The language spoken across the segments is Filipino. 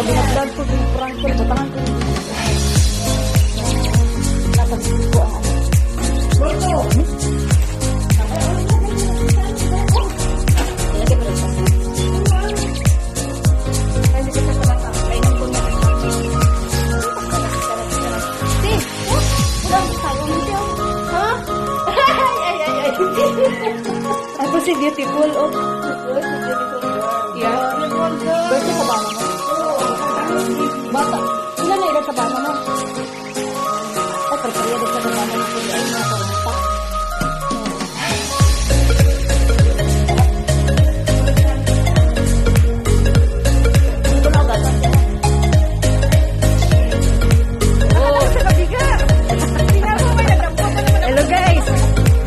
binagdag ko yung prank ko. Batangan ko. Nasabit ko ang ano. Borto! Ilagay mo rin pa. Ay, hindi ka sa mata. Ay, nang puno. Si! Ulang tayo mo siya. Ha? Ay. Ako si beautiful. Oh. Yeah. Birthday sa bata mo? Bata. Ilan na ilan sa bata mo? Ay, perpaya din sa bata mo. Ay, nakakarumpa. Dito na agad. Hello guys.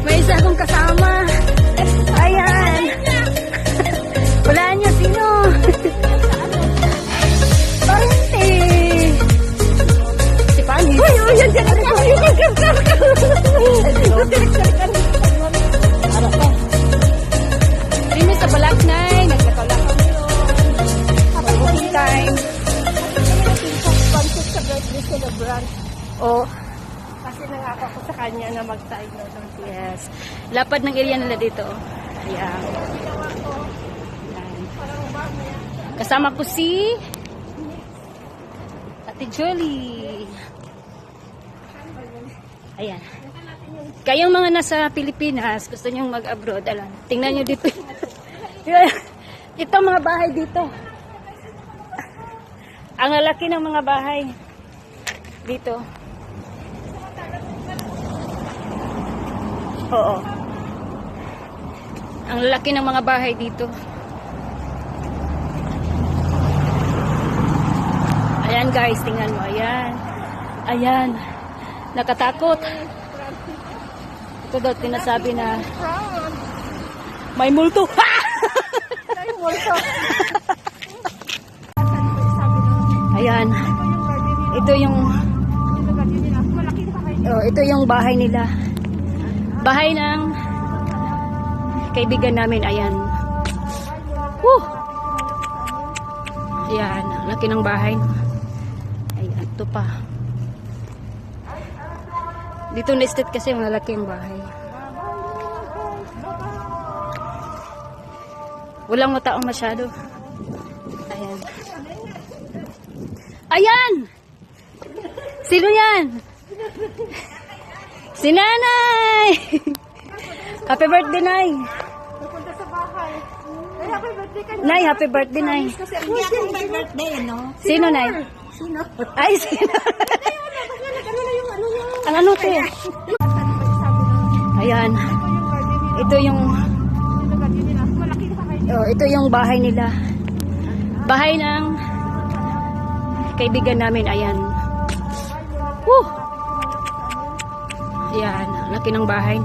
May isa akong kasama. Ayan. Wala niyo sino? Parente. Si Pani. Uy, yan dyan. Harap ka. Rini sa Balaknay. Nagkakalakan nyo. Happy time. Sponsor sa birthday celebrant. Oh. Kasi nangako ko sa kanya na mag-side note. Yes. Lapad ng area nila dito. Ayan. Ginawa ko, Ayan. parang mamaya. Kasama ko si Ate Jolie. Ayan. Kayong mga nasa Pilipinas, gusto nyong mag-abroad, alam, tingnan nyo dito. Ito mga bahay dito. Ang lalaki ng mga bahay dito. Oo. Ang lalaki ng mga bahay dito. Ayan guys, tingnan mo. Ayan. Ayan. Nakatakot. Ito daw tinasabi na may multo. Ay, multo. Ayan. Ito yung Malaki na kayo. ito yung bahay nila. Bahay ng kaibigan namin. Ayan. Woo! Ayan. Laki ng bahay. Ayan. Ito pa. Dito na estate kasi malaki yung bahay. Walang mataong masyado. Ayan. Ayan! Sino yan? Si Nanay! Happy birthday, Nay! Pupunta sa bahay. Ay, happy birthday ka. Nay, happy birthday, Nay. Kasi hindi ako may birthday, no? Sino, Nay? Sino? Ay, sino? Ano na yung ano niya? Ang ano, te? Ayan. Ito yung Malaki na kayo. ito yung bahay nila. Bahay ng kaibigan namin. Ayan. Woo! Ayan. Laki ng bahay.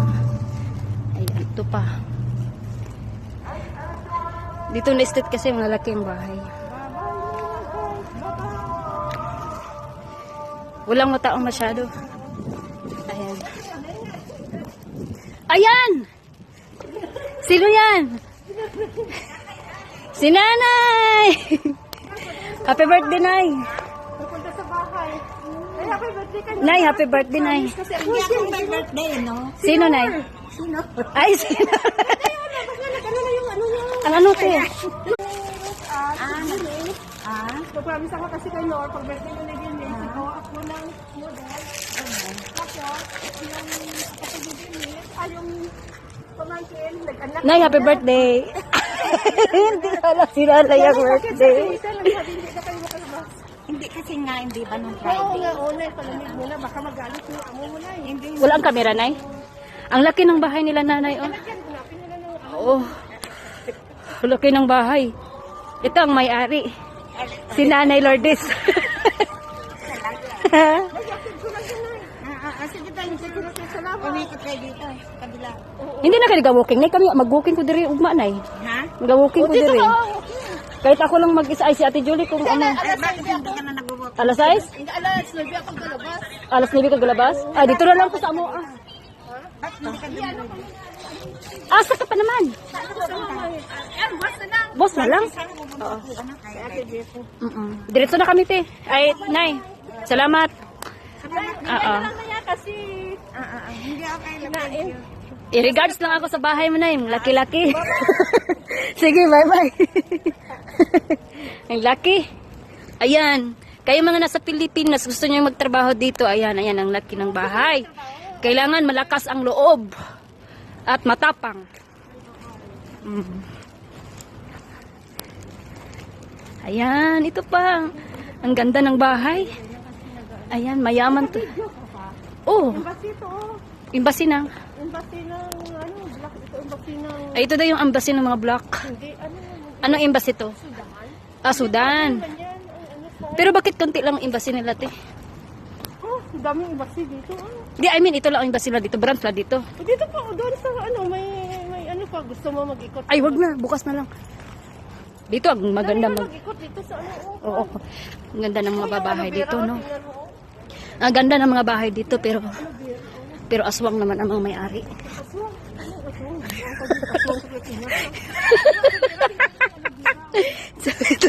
Ayan. Ito pa. Dito na estate kasi malaki yung bahay. Walang mataong masyado. Ayan. Ayan! Sino yan? Si Nanay! Happy birthday, Nay! Pupunta sa bahay. Ay, happy birthday ka. Nay, happy birthday, Nay! Kasi hindi ako may birthday, no? Sino, Nay? Sino? Ay, sino? Ano na yung ano niya? Ang ano, te? Promise ako kasi kay Lord, pag birthday mo na yun, ikaw ako ng model. Tapos, yung kapatid din, yung pamangkin, nag-anak. Nay, happy birthday! Hindi pala si Nanay ang birthday. Hindi kasi nga, hindi ba nung Friday? Oo nga, una, palamig mo na, baka magalit yung amo mo na. Hindi. Wala ang kamera, Nay? Ang laki ng bahay nila, Nanay, oh. Hanapin nila ng Oh. Laki ng bahay. Ito ang may-ari. Si Nanay Lourdes. Sige tayo, sige, salamat. Umikot kayo dito, kabila. Hindi na kayo nag-walking. Nay, kami mag-walking ko diri ugma, Nay. Ha? Mag-walking ko diri. Kahit ako lang mag-isa, ay si Ate Julie kung ano. Bakit hindi ka na nag-walk? Alas 6? Hindi, alas, nabi ako galabas. Alas 9 ka galabas? Ah, dito na lang po sa amo. Ah. Bakit hindi ka Asa ka pa naman? Yan, basta lang. Boss na lang? Oo. Diretso na kami, te. Ay, Nay. Salamat. Oo. Kasi, hindi okay lang. I-regards lang ako sa bahay mo, Nay. Laki-laki. Sige, bye-bye. Ang laki. Ayan. Kayo mga nasa Pilipinas, gusto nyo magtrabaho dito. Ayan, ayan ang laki ng bahay. Kailangan malakas ang loob. At matapang. Ayan, ito pa. Ang ganda ng bahay. Ayan, mayaman to. Oh, Embassy to, embassy ng. embassy ng, black, ito embassy ng, Ay, ito daw yung embassy ng mga black. hindi, Anong embassy to? Ah, Sudan. yan, Pero bakit konti lang ang embassy nila, te? oh, daming embassy dito, Di, I mean, ito lang ang embassy nila dito. Branch lang dito. Dito pa, doon sa, may pa, gusto mo mag-ikot. Ay, wag na. Bukas na lang. Dito, ang maganda. Mag-ikot dito sa Oo. Ang ganda ng mga bahay dito, no? tingnan mo, Ang ganda ng mga bahay dito, pero aswang naman ang mga may-ari. aswang, aswang, aswang sa Pilipinas. So, ito